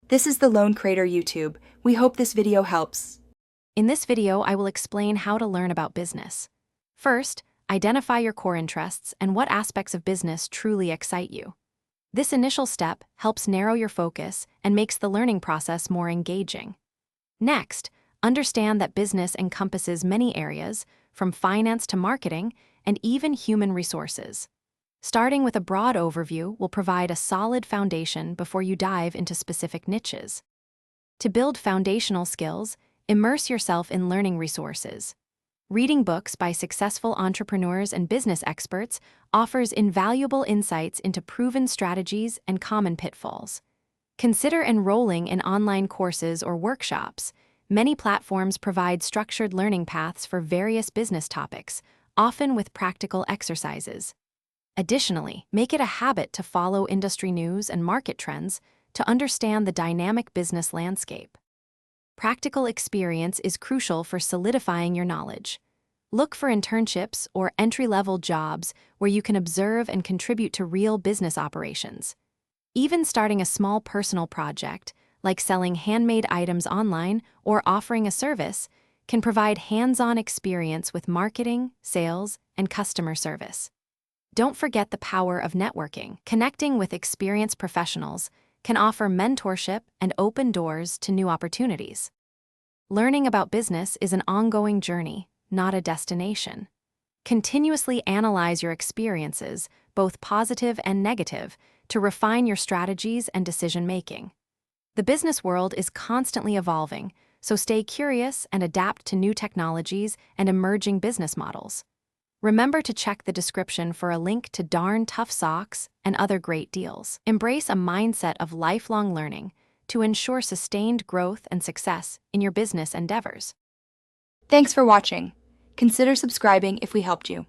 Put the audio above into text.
This is the Lone Creator YouTube. We hope this video helps. In this video, I will explain how to learn about business. First, identify your core interests and what aspects of business truly excite you. This initial step helps narrow your focus and makes the learning process more engaging. Next, understand that business encompasses many areas, from finance to marketing, and even human resources. Starting with a broad overview will provide a solid foundation before you dive into specific niches. To build foundational skills, immerse yourself in learning resources. Reading books by successful entrepreneurs and business experts offers invaluable insights into proven strategies and common pitfalls. Consider enrolling in online courses or workshops. Many platforms provide structured learning paths for various business topics, often with practical exercises. Additionally, make it a habit to follow industry news and market trends to understand the dynamic business landscape. Practical experience is crucial for solidifying your knowledge. Look for internships or entry-level jobs where you can observe and contribute to real business operations. Even starting a small personal project, like selling handmade items online or offering a service, can provide hands-on experience with marketing, sales, and customer service. Don't forget the power of networking. Connecting with experienced professionals can offer mentorship and open doors to new opportunities. Learning about business is an ongoing journey, not a destination. Continuously analyze your experiences, both positive and negative, to refine your strategies and decision-making. The business world is constantly evolving, so stay curious and adapt to new technologies and emerging business models. Remember to check the description for a link to Darn Tough Socks and other great deals. Embrace a mindset of lifelong learning to ensure sustained growth and success in your business endeavors. Thanks for watching. Consider subscribing if we helped you.